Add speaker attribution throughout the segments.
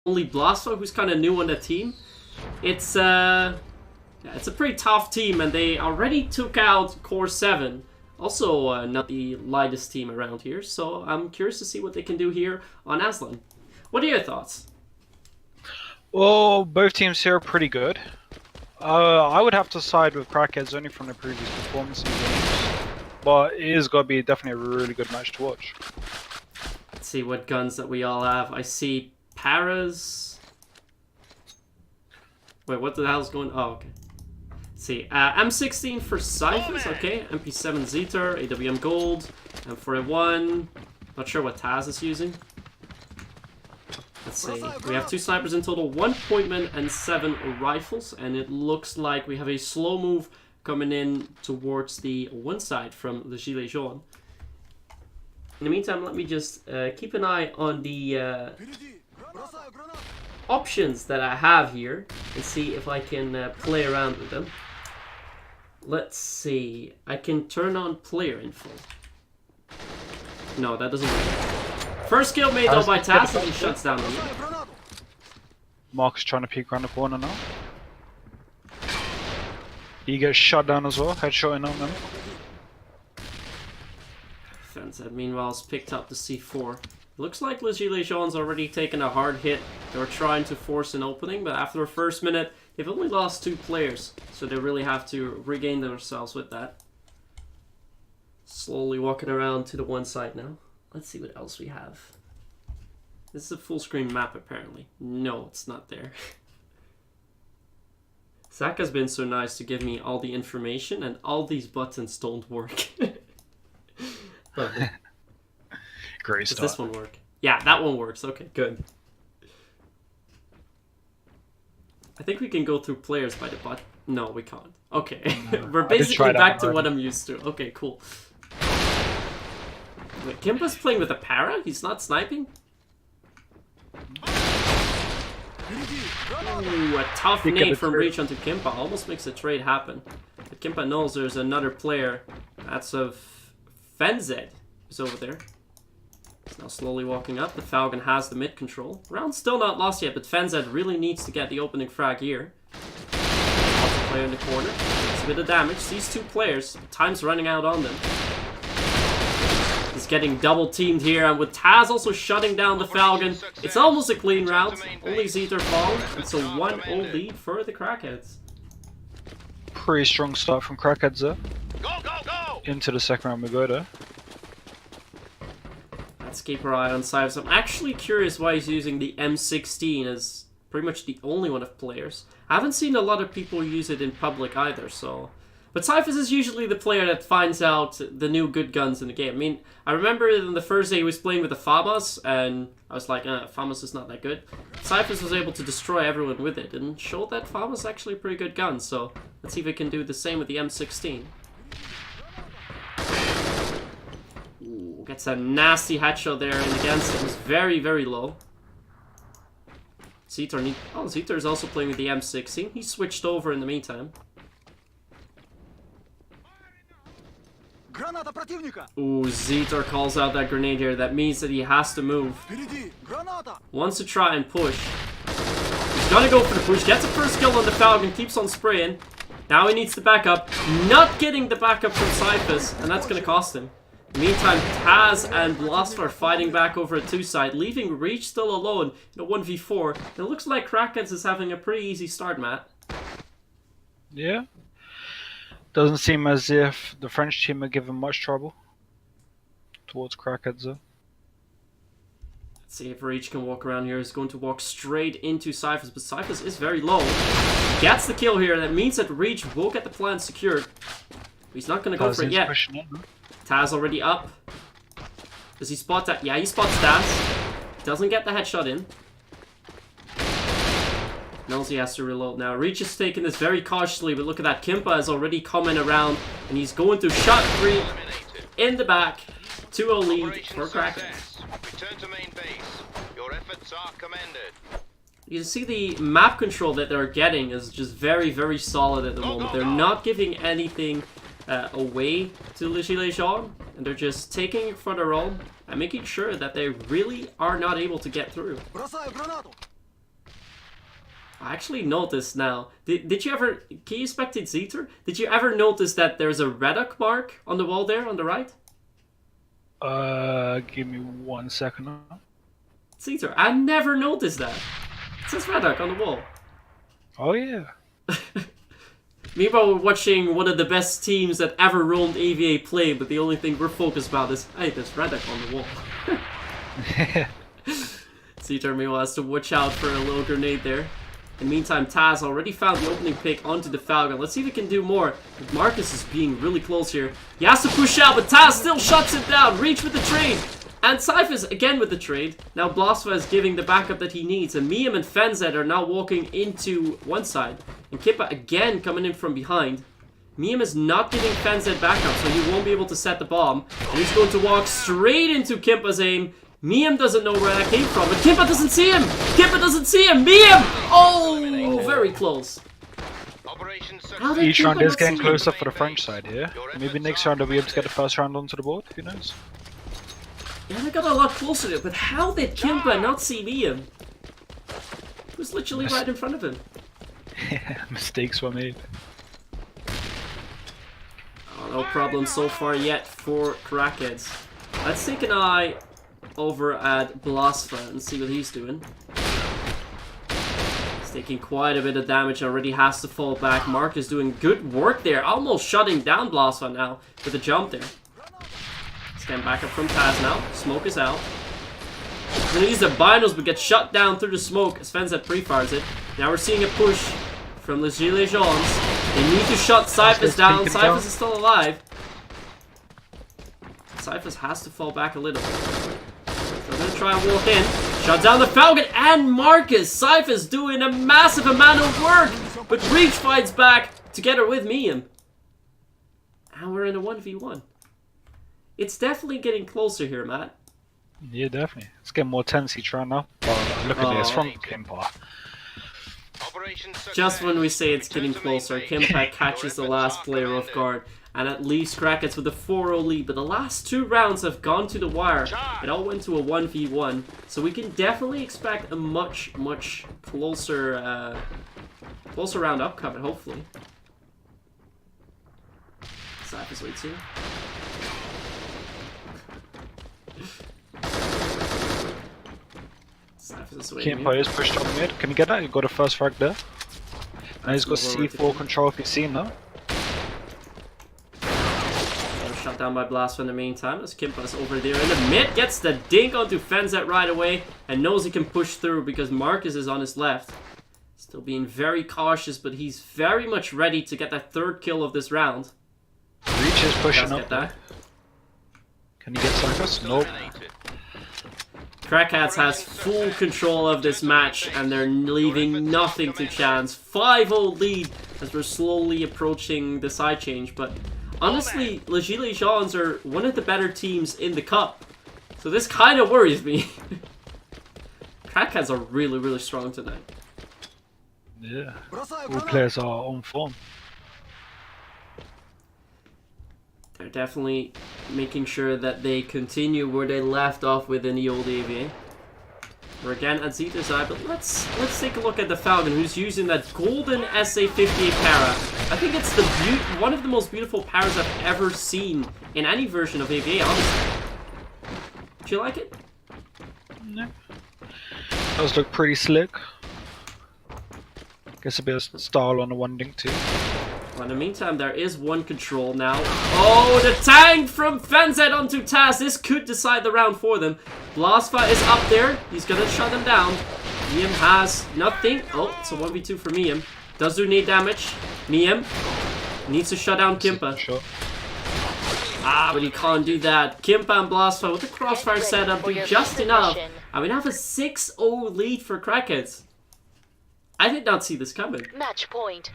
Speaker 1: only Blasto who's kind of new on the team. It's yeah, it's a pretty tough team, and they already took out Core 7. Also, not the lightest team around here, so I'm curious to see what they can do here on Aslan. What are your thoughts?
Speaker 2: Well, both teams here are pretty good. I would have to side with Crackheads only from the previous performance in games, but it is going to be definitely a really good match to watch.
Speaker 1: Let's see what guns that we all have. I see Paras. Wait, what the hell's going? Oh, okay. Let's see, M16 for Cyphers, okay. MP7 Zeter, AWM Gold, M4A1. Not sure what Taz is using. Let's see, we have 2 snipers in total, 1 pointman and 7 rifles, and it looks like we have a slow move coming in towards the one side from the Gilets Jaunes. In the meantime, let me just keep an eye on the options that I have here and see if I can play around with them. Let's see, I can turn on player info. No, that doesn't work. First kill made though by Taz, and he shuts down on me.
Speaker 2: Mark is trying to peek around the corner now. He gets shot down as well, headshotting on them.
Speaker 1: Fenzed meanwhile has picked up the C4. Looks like Les Gilets Jaunes already taken a hard hit. They were trying to force an opening, but after the first minute, they've only lost 2 players. So they really have to regain themselves with that. Slowly walking around to the one side now. Let's see what else we have. This is a full screen map apparently. No, it's not there. Zach has been so nice to give me all the information, and all these buttons don't work. Lovely.
Speaker 2: Great
Speaker 1: Does
Speaker 2: start.
Speaker 1: this one work? Yeah, that one works. Okay, good. I think we can go through players by the button. No, we can't. Okay. We're basically back to what I'm used to. Okay, cool. Wait, Kimpa's playing with a para? He's not sniping? Ooh, a tough nade from Reach onto Kimpa. Almost makes a trade happen. But Kimpa knows there's another player. That's of Fenzed, who's over there. He's now slowly walking up. The Falcon has the mid control. Round's still not lost yet, but Fenzed really needs to get the opening frag here. Also player in the corner. It's a bit of damage. These 2 players, time's running out on them. He's getting double teamed here, and with Taz also shutting down the Falcon, it's almost a clean round. Only Zeter falls, and so 1-0 lead for the Crackheads.
Speaker 2: Pretty strong start from Crackheads there.
Speaker 3: Go, go, go!
Speaker 2: Into the second round we go there.
Speaker 1: Let's keep our eye on Cyphers. I'm actually curious why he's using the M16 as pretty much the only one of players. I haven't seen a lot of people use it in public either, so... But Cyphers is usually the player that finds out the new good guns in the game. I mean, I remember in the first day he was playing with the FAMAS, and I was like, FAMAS is not that good. Cyphers was able to destroy everyone with it, and showed that FAMAS is actually a pretty good gun, so let's see if we can do the same with the M16. Ooh, gets a nasty headshot there, and against it was very, very low. Zeter Zeter is also playing with the M16. He switched over in the meantime. Ooh, Zeter calls out that grenade here. That means that he has to move. Wants to try and push. He's gonna go for the push. Gets a first kill on the Falcon. Keeps on spraying. Now he needs the backup. Not getting the backup from Cyphers, and that's gonna cost him. In the meantime, Taz and Blast are fighting back over at 2 side, leaving Reach still alone in a 1v4. It looks like Crackheads is having a pretty easy start, Matt.
Speaker 2: Yeah. Doesn't seem as if the French team are giving much trouble towards Crackheads though.
Speaker 1: Let's see if Reach can walk around here. He's going to walk straight into Cyphers, but Cyphers is very low. Gets the kill here. That means that Reach will get the plan secured. He's not going to go for it yet. Taz already up. Does he spot that? Yeah, he spots Taz. Doesn't get the headshot in. Knows he has to reload now. Reach is taking this very cautiously, but look at that. Kimpa is already coming around, and he's going to shot 3 in the back. 2-0 lead for Crackheads.
Speaker 3: Return to main base. Your efforts are commended.
Speaker 1: You can see the map control that they're getting is just very, very solid at the moment. They're not giving anything away to Les Gilets Jaunes, and they're just taking it for their own and making sure that they really are not able to get through. I actually noticed now. Did you ever... Can you spectate Zeter? Did you ever notice that there's a Redduck mark on the wall there on the right?
Speaker 2: Give me 1 second.
Speaker 1: Zeter, I never noticed that. It says Redduck on the wall.
Speaker 2: Oh yeah.
Speaker 1: Meanwhile, we're watching one of the best teams that ever roamed AVA play, but the only thing we're focused about is, hey, there's Redduck on the wall. Zeter, meanwhile, has to watch out for a little grenade there. In the meantime, Taz already found the opening pick onto the Falcon. Let's see if he can do more. But Marcus is being really close here. He has to push out, but Taz still shuts it down. Reach with the trade. And Cypher's again with the trade. Now Blosva is giving the backup that he needs. And Miam and Fenzed are now walking into one side. And Kippa again coming in from behind. Miam is not giving Fenzed backup, so he won't be able to set the bomb. And he's going to walk straight into Kimpa's aim. Miam doesn't know where that came from, but Kimpa doesn't see him! Kimpa doesn't see him! Miam! Oh, very close.
Speaker 2: Each round is getting closer for the French side here. Maybe next round they'll be able to get the first round onto the board, who knows?
Speaker 1: Yeah, they got a lot closer to it, but how did Kimpa not see Miam? He was literally right in front of him.
Speaker 2: Mistakes were made.
Speaker 1: Oh, no problem so far yet for Crackheads. Let's take an eye over at Blosva and see what he's doing. He's taking quite a bit of damage, already has to fall back. Mark is doing good work there, almost shutting down Blosva now with a jump there. Let's get back up from Taz now. Smoke is out. He's gonna use the binos but gets shut down through the smoke as Fenzed pre-fires it. Now we're seeing a push from the Gilets Jaunes. They need to shut Cyphers down. Cyphers is still alive. Cyphers has to fall back a little. So we're gonna try and walk in. Shut down the Falcon and Marcus. Cyphers doing a massive amount of work. But Reach fights back together with Miam. And we're in a 1v1. It's definitely getting closer here, Matt.
Speaker 2: Yeah, definitely. It's getting more tense each round now. Oh, look at this from Kimpa.
Speaker 1: Just when we say it's getting closer, Kimpa catches the last player off guard. And at least Crackheads with a 4-0 lead. But the last two rounds have gone to the wire. It all went to a 1v1. So we can definitely expect a much closer closer round upcoming, hopefully. Cyphers waits here.
Speaker 2: Kimpa is pushed on mid. Can you get that? You got a first frag there. Now he's got C4 control if you've seen that.
Speaker 1: Shut down by Blast in the meantime as Kimpa's over there in the mid. Gets the dink onto Fenzet right away and knows he can push through because Marcus is on his left. Still being very cautious, but he's very much ready to get that third kill of this round.
Speaker 2: Reach is pushing up. That. Can he get Cyphers? Nope.
Speaker 1: Crackheads has full control of this match and they're leaving nothing to chance. 5-0 lead as we're slowly approaching the side change, but honestly, Les Gilets Jaunes are one of the better teams in the cup. So this kind of worries me. Crackheads are really strong tonight.
Speaker 2: Yeah, all players are on form.
Speaker 1: They're definitely making sure that they continue where they left off within the old AVA. We're again at Zeta's side, but let's take a look at the Falcon, who's using that golden SA-58 para. I think it's the one of the most beautiful paras I've ever seen in any version of AVA, honestly. Do you like it?
Speaker 2: No. Does look pretty slick. Guess a bit of style on the one dink too.
Speaker 1: Well, in the meantime, there is one control now. Oh, the tank from Fenzet onto Taz. This could decide the round for them. Blosva is up there. He's going to shut him down. Miam has nothing. Oh, it's a 1v2 for Miam. Does do need damage. Miam needs to shut down Kimpa.
Speaker 2: Sure.
Speaker 1: Ah, but he can't do that. Kimpa and Blosva with the crossfire setup do just enough. And we have a 6-0 lead for Crackheads. I did not see this coming.
Speaker 4: Match point.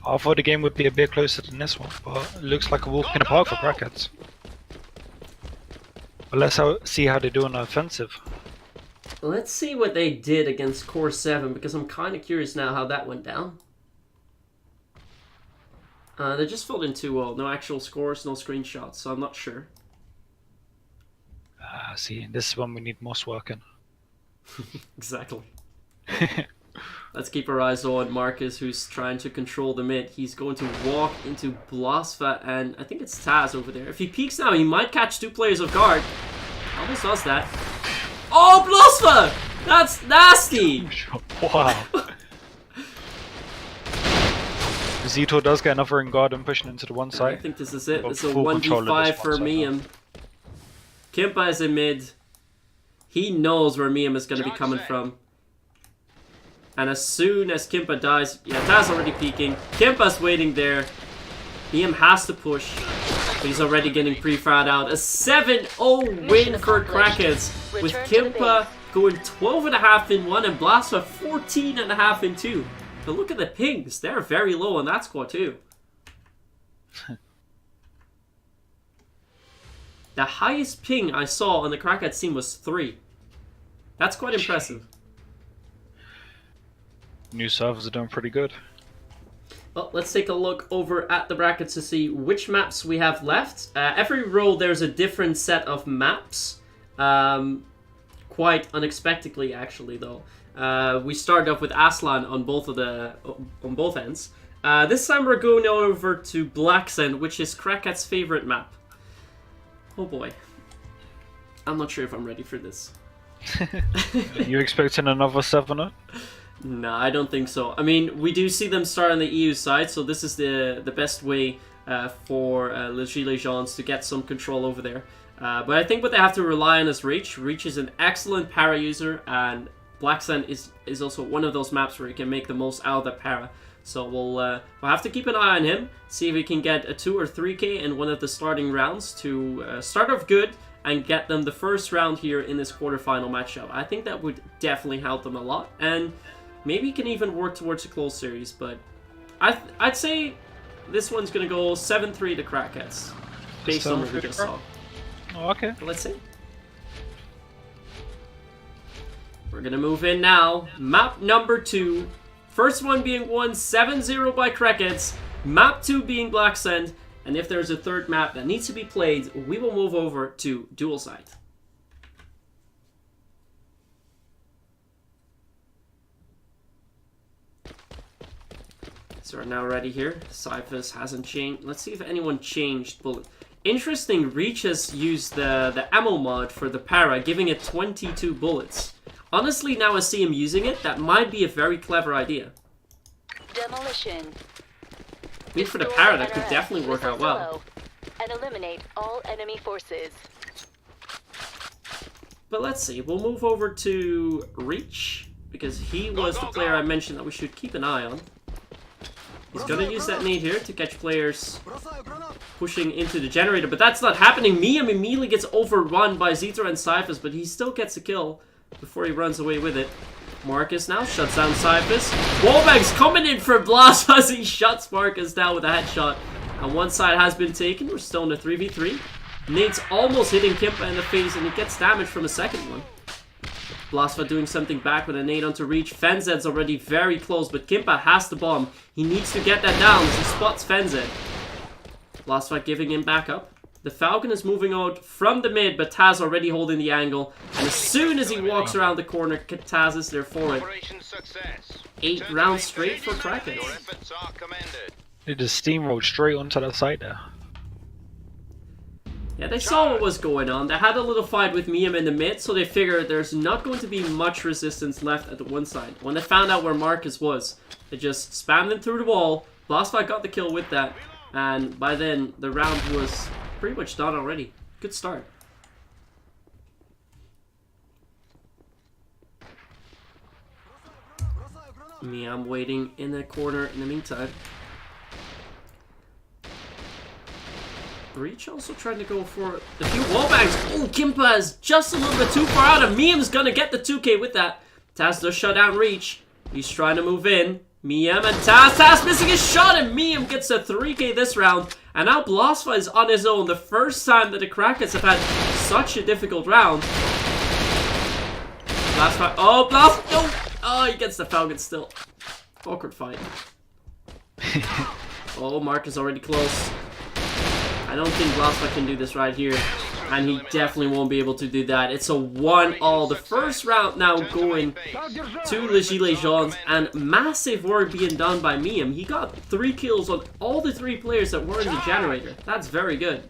Speaker 2: I thought the game would be a bit closer than this one, but it looks like a walk in the park for Crackheads. But let's see how they do on the offensive.
Speaker 1: Let's see what they did against Core 7, because I'm kind of curious now how that went down. They just filled in 2-0. No actual scores, no screenshots, so I'm not sure.
Speaker 2: See, this is when we need Moss working.
Speaker 1: Exactly. Let's keep our eyes on Marcus, who's trying to control the mid. He's going to walk into Blasfa, and I think it's Taz over there. If he peeks now, he might catch 2 players off guard. Almost does that. Oh, Blasfa! That's nasty!
Speaker 2: Wow. Zito does get another in guard and pushing into the one
Speaker 1: I
Speaker 2: side.
Speaker 1: think this is it.
Speaker 2: Got
Speaker 1: This is a
Speaker 2: full control of
Speaker 1: 1v5
Speaker 2: this
Speaker 1: for
Speaker 2: one side
Speaker 1: Miam. Kimpa is in mid. He knows where Miam is going to be coming from. And as soon as Kimpa dies, yeah, Taz already peeking. Kimpa's waiting there. Miam has to push. But he's already getting pre-fired out. A 7-0 win for Crackheads. With Kimpa going 12.5 in 1 and Blasfa 14.5 in 2. But look at the pings. They're very low on that squad too. The highest ping I saw on the Crackheads team was 3. That's quite impressive.
Speaker 2: New servers are doing pretty good.
Speaker 1: Well, let's take a look over at the brackets to see which maps we have left. Every row there's a different set of maps. Quite unexpectedly, actually, though. We started off with Aslan on both ends. This time we're going over to Black Sand, which is Crackhead's favorite map. Oh boy. I'm not sure if I'm ready for this.
Speaker 2: You expecting another 7-0?
Speaker 1: No, I don't think so. I mean, we do see them start on the EU side, so this is the best way for Le Gilets Jaunes to get some control over there. But I think what they have to rely on is Reach. Reach is an excellent para user, and Black Sand is also one of those maps where you can make the most out of that para. So we'll have to keep an eye on him, see if we can get a 2 or 3k in one of the starting rounds to start off good and get them the first round here in this quarterfinal matchup. I think that would definitely help them a lot, and maybe can even work towards a close series. But I'd say this one's gonna go 7-3 to Crackheads, based on what we just saw.
Speaker 2: Oh, okay.
Speaker 1: Let's see. We're gonna move in now. Map number 2. First one being won 7-0 by Crackheads. Map 2 being Black Sand. And if there's a third map that needs to be played, we will move over to Dual Side. So we're now ready here. Cyphers hasn't changed. Let's see if anyone changed bullet. Interesting, Reach has used the ammo mod for the para, giving it 22 bullets. Honestly, now I see him using it, that might be a very clever idea.
Speaker 4: Demolition.
Speaker 1: I mean, for the para, that could definitely work out well.
Speaker 4: And eliminate all enemy forces.
Speaker 1: But let's see, we'll move over to Reach, because he was the player I mentioned that we should keep an eye on. He's gonna use that nade here to catch players pushing into the generator, but that's not happening. Miam immediately gets overrun by Zito and Cyphers, but he still gets a kill before he runs away with it. Marcus now shuts down Cyphers. Wallbang's coming in for Blast as he shuts Marcus down with a headshot. And one side has been taken. We're still in a 3v3. Nade's almost hitting Kimpa in the face, and he gets damage from a second one. Blasfa doing something back with a nade onto Reach. Fenzed's already very close, but Kimpa has the bomb. He needs to get that down as he spots Fenzed. Blasfa giving him back up. The Falcon is moving out from the mid, but Taz already holding the angle. And as soon as he walks around the corner, Taz is there for it. 8 rounds straight for Crackheads.
Speaker 2: It just steamrolled straight onto the side there.
Speaker 1: Yeah, they saw what was going on. They had a little fight with Miam in the mid, so they figured there's not going to be much resistance left at the one side. When they found out where Marcus was, they just spammed him through the wall. Blastfight got the kill with that, and by then, the round was pretty much done already. Good start. Miam waiting in the corner in the meantime. Reach also trying to go for a few wallbangs. Oh, Kimpa is just a little bit too far out, and Miam's gonna get the 2k with that. Taz does shut down Reach. He's trying to move in. Miam and Taz missing his shot, and Miam gets a 3k this round. And now Blasfa is on his own. The first time that the Crackheads have had such a difficult round. Blasfa, oh, Blasfa, no! Oh, he gets the Falcon still. Awkward fight. Oh, Mark is already close. I don't think Blasfa can do this right here. And he definitely won't be able to do that. It's a 1-all. The first round now going to the Gilets Jaunes, and massive work being done by Miem. He got 3 kills on all the 3 players that were in the generator. That's very good.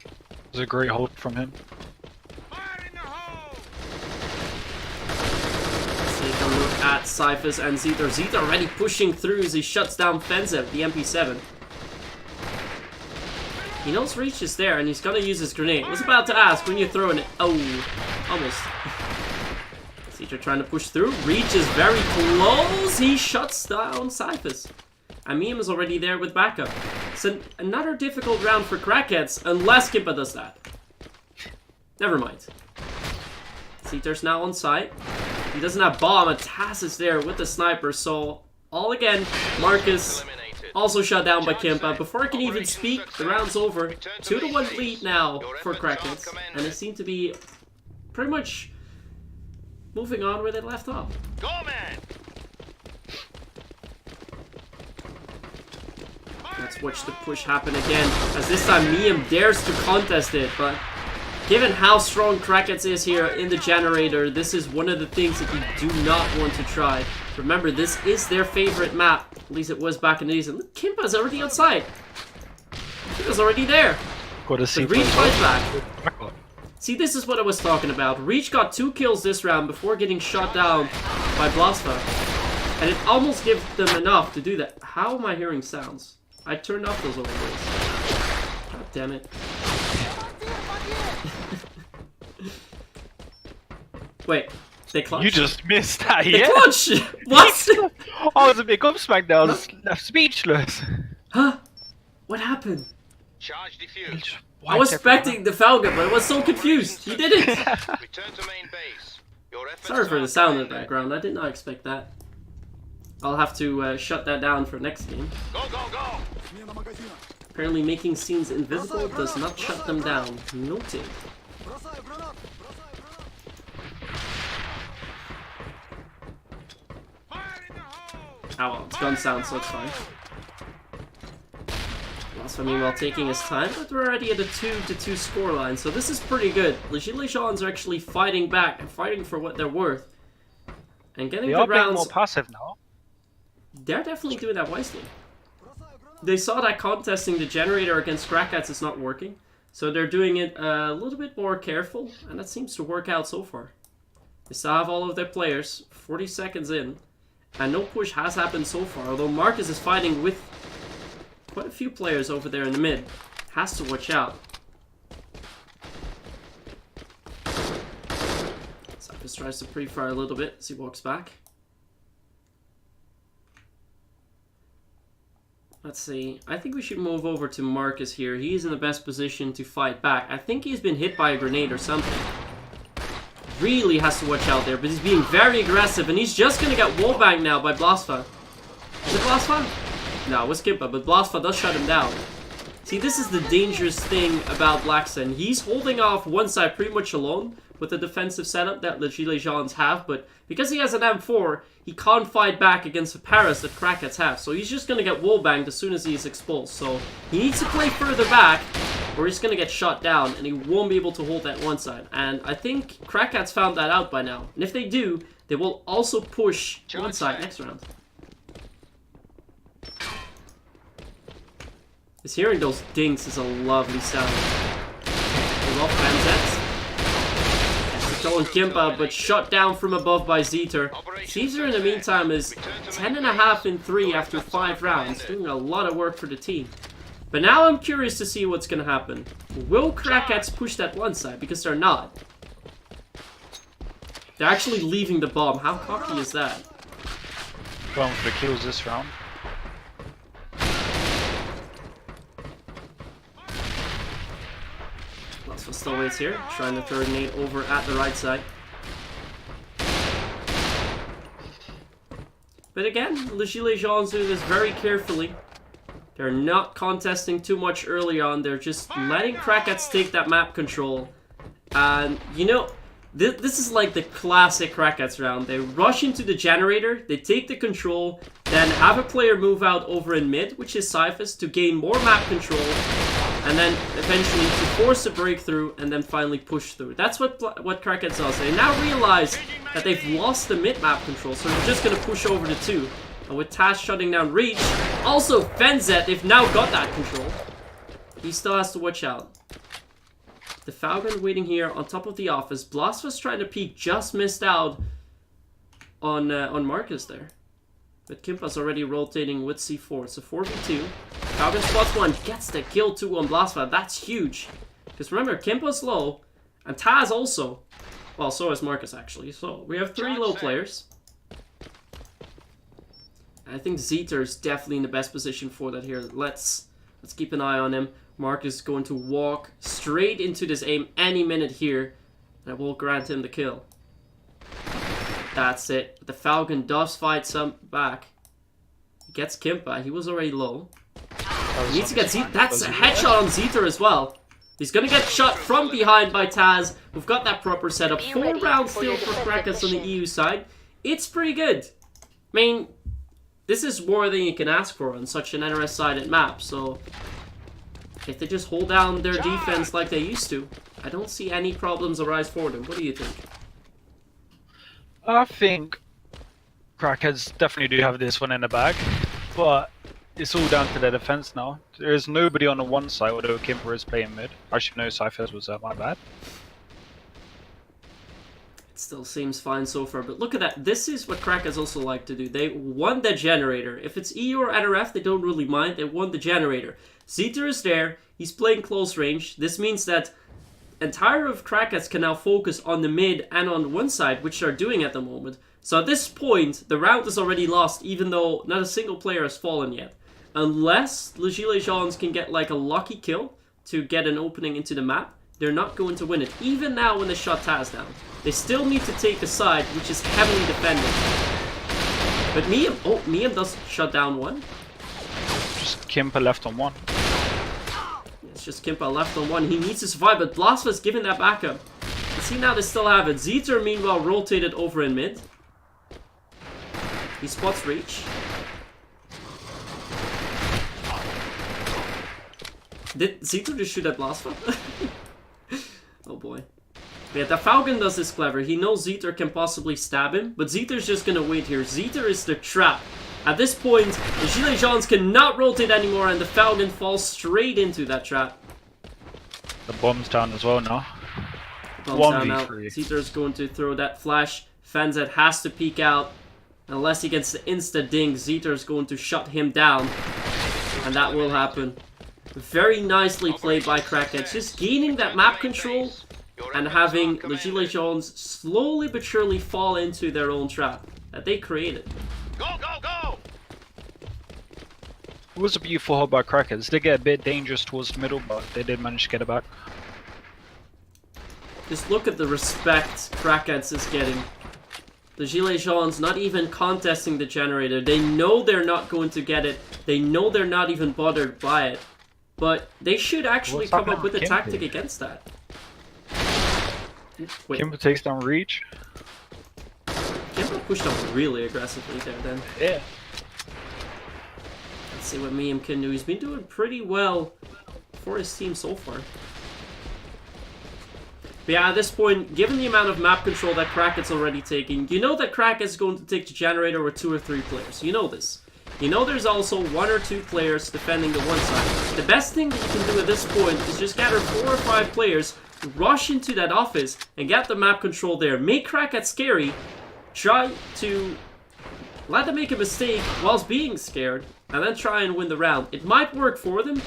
Speaker 2: It was a great hold from him.
Speaker 1: Let's take a look at Cyphers and Zeta. Zeta already pushing through as he shuts down Fenzev, the MP7. He knows Reach is there, and he's gonna use his grenade. I was about to ask, when you're throwing it... Oh, almost. Zeta trying to push through. Reach is very close. He shuts down Cyphers. And Miem is already there with backup. It's another difficult round for Crackheads, unless Kimpa does that. Never mind. Zeta's now on site. He doesn't have bomb, and Taz is there with the sniper, so... All again, Marcus... Also shut down by Kimpa. Before I can even speak, the round's over. 2-1 lead now for Crackheads. And they seem to be pretty much moving on where they left off.
Speaker 3: Go, man!
Speaker 1: Let's watch the push happen again. As this time Miem dares to contest it, but given how strong Crackheads is here in the generator, this is one of the things that you do not want to try. Remember, this is their favorite map. At least it was back in the days. And look, Kimpa's already outside. Kimpa's already there.
Speaker 2: Got to see.
Speaker 1: But Reach fights back. See, this is what I was talking about. Reach got 2 kills this round before getting shot down by Blasfa. And it almost gives them enough to do that. How am I hearing sounds? I turned off those overlays. God damn it. Wait, they clutch?
Speaker 2: You just missed that,
Speaker 1: They
Speaker 2: yeah?
Speaker 1: clutch! What?
Speaker 2: I was a big gobsmacked there. I was left speechless.
Speaker 1: Huh? What happened?
Speaker 3: Charge defused.
Speaker 1: I was expecting the Falcon, but I was so confused. He did it!
Speaker 3: Return to main base. Your efforts
Speaker 1: Sorry for
Speaker 3: are
Speaker 1: the sound in the
Speaker 3: commended.
Speaker 1: background. I did not expect that. I'll have to shut that down for next game.
Speaker 3: Go, go, go!
Speaker 1: Apparently making scenes invisible does not shut them down. Noted. Oh well, it's gun sound, so it's fine. Also, meanwhile, taking his time, but we're already at a 2-2 scoreline, so this is pretty good. The Gilets Jaunes are actually fighting back and fighting for what they're worth. And getting
Speaker 2: They
Speaker 1: good
Speaker 2: are being
Speaker 1: rounds.
Speaker 2: more passive now.
Speaker 1: They're definitely doing that wisely. They saw that contesting the generator against Crackheads is not working, so they're doing it a little bit more careful, and that seems to work out so far. They still have all of their players, 40 seconds in, and no push has happened so far, although Marcus is fighting with quite a few players over there in the mid. Has to watch out. Cyphers tries to pre-fire a little bit as he walks back. Let's see. I think we should move over to Marcus here. He's in the best position to fight back. I think he's been hit by a grenade or something. Really has to watch out there, but he's being very aggressive, and he's just gonna get wallbanged now by Blasfa. Is it Blasfa? No, it was Kimpa, but Blasfa does shut him down. See, this is the dangerous thing about Blackson. He's holding off one side pretty much alone with the defensive setup that the Gilets Jaunes have, but because he has an M4, he can't fight back against the Paras that Crackheads have, so he's just gonna get wallbanged as soon as he's exposed. So he needs to play further back, or he's gonna get shot down, and he won't be able to hold that one side. And I think Crackheads found that out by now. And if they do, they will also push one side next round. Just hearing those dinks is a lovely sound. I love Fansets. Going Kimpa, but shut down from above by Zeter. Zeter in the meantime is 10.5 in 3 after 5 rounds, doing a lot of work for the team. But now I'm curious to see what's going to happen. Will Crackheads push that one side? Because they're not. They're actually leaving the bomb. How cocky is that?
Speaker 2: Going for the kills this round.
Speaker 1: Blasfa still waits here, trying to throw a nade over at the right side. But again, the Gilets Jaunes do this very carefully. They're not contesting too much early on, they're just letting Crackheads take that map control. And, you know, this is like the classic Crackheads round. They rush into the generator, they take the control, then have a player move out over in mid, which is Cyphers, to gain more map control. and then eventually to force a breakthrough and then finally push through. That's what Crackheads does. They now realize that they've lost the mid-map control, so they're just gonna push over to 2. And with Taz shutting down Reach, also Fenzet, they've now got that control. He still has to watch out. The Falcon waiting here on top of the office. Blasphemous trying to peek, just missed out on Marcus there. But Kimpa's already rotating with C4. It's a 4v2. Falcon spots 1, gets the kill 2 on Blasphemous. That's huge. Because remember, Kimpa's low, and Taz also. Well, so is Marcus actually. So we have 3 low players. I think Zeter is definitely in the best position for that here. Let's keep an eye on him. Marcus is going to walk straight into this aim any minute here. That will grant him the kill. That's it. The Falcon does fight some back. He gets Kimpa. He was already low. He needs to get Zeter. That's a headshot on Zeter as well. He's gonna get shot from behind by Taz. We've got that proper setup. 4 rounds still for Crackheads on the EU side. It's pretty good. I mean, this is more than you can ask for on such an NRS-sided map, so if they just hold down their defense like they used to, I don't see any problems arise for them. What do you think?
Speaker 2: I think Crackheads definitely do have this one in the bag, but it's all down to their defense now. There is nobody on the one side, although Kimper is playing mid. Actually, no, Cyphers was my bad.
Speaker 1: It still seems fine so far, but look at that. This is what Crackheads also like to do. They won the generator. If it's EU or NRF, they don't really mind. They won the generator. Zeter is there. He's playing close range. This means that entire of Crackheads can now focus on the mid and on one side, which they're doing at the moment. So at this point, the round is already lost, even though not a single player has fallen yet. Unless the Gilets Jaunes can get like a lucky kill to get an opening into the map, they're not going to win it. Even now when they shut Taz down. They still need to take a side, which is heavily defended. But Miam does shut down 1.
Speaker 2: Just Kimper left on 1.
Speaker 1: It's just Kimpa left on 1. He needs to survive, but Blasphemous giving that backup. You see now they still have it. Zeter meanwhile rotated over in mid. He spots Reach. Did Zeter just shoot at Blasphemous? Oh boy. Yeah, the Falcon does this clever. He knows Zeter can possibly stab him, but Zeter's just gonna wait here. Zeter is the trap. At this point, the Gilets Jaunes cannot rotate anymore, and the Falcon falls straight into that trap.
Speaker 2: The bomb's down as well now.
Speaker 1: Bomb's down now. Zeter's going to throw that flash. Fenzet has to peek out. Unless he gets the insta-ding, Zeter's going to shut him down. And that will happen. Very nicely played by Crackheads. Just gaining that map control and having the Gilets Jaunes slowly but surely fall into their own trap that they created.
Speaker 3: Go, go, go!
Speaker 2: It was a beautiful hold by Crackheads. They get a bit dangerous towards the middle, but they did manage to get it back.
Speaker 1: Just look at the respect Crackheads is getting. The Gilets Jaunes not even contesting the generator. They know they're not going to get it. They know they're not even bothered by it. But they should actually come up with a tactic against that. Wait.
Speaker 2: Kimper takes down Reach.
Speaker 1: Kimper pushed up really aggressively there then.
Speaker 2: Yeah.
Speaker 1: Let's see what Miam can do. He's been doing pretty well for his team so far. But yeah, at this point, given the amount of map control that Crackhead's already taking, you know that Crackhead's going to take the generator with 2 or 3 players. You know this. You know there's also 1 or 2 players defending the one side. The best thing that you can do at this point is just gather 4 or 5 players, rush into that office, and get the map control there. Make Crackhead scary, try to let them make a mistake whilst being scared, and then try and win the round. It might work for them,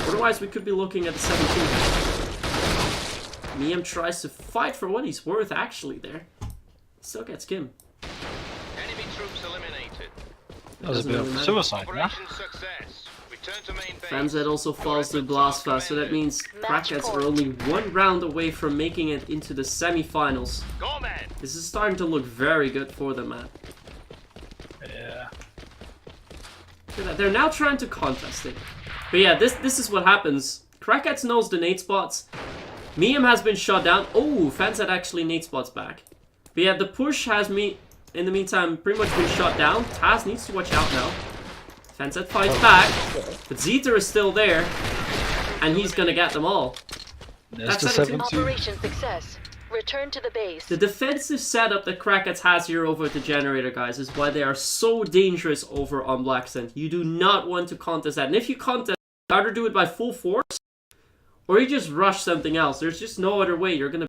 Speaker 1: otherwise we could be looking at the 17. Miam tries to fight for what he's worth actually there. Still gets Kim.
Speaker 3: Enemy troops eliminated.
Speaker 2: That was a bit of suicide, yeah?
Speaker 3: Operation success. Return to main base.
Speaker 1: Fenzet also falls to Blasphemous, so that means Crackheads are only 1 round away from making it into the semi-finals.
Speaker 3: Go, man!
Speaker 1: This is starting to look very good for them, man.
Speaker 2: Yeah.
Speaker 1: They're now trying to contest it. But yeah, this is what happens. Crackheads knows the nade spots. Miam has been shot down. Oh, Fenzet actually nade spots back. But yeah, the push has me, in the meantime, pretty much been shot down. Taz needs to watch out now. Fenzet fights back, but Zeter is still there. and he's gonna get them all.
Speaker 2: There's the
Speaker 1: That's
Speaker 2: 70.
Speaker 4: Operation success. Return to the base.
Speaker 1: The defensive setup that Crackheads has here over the generator, guys, is why they are so dangerous over on Black Scent. You do not want to contest that. And if you contest, you either do it by full force, or you just rush something else. There's just no other way. You're gonna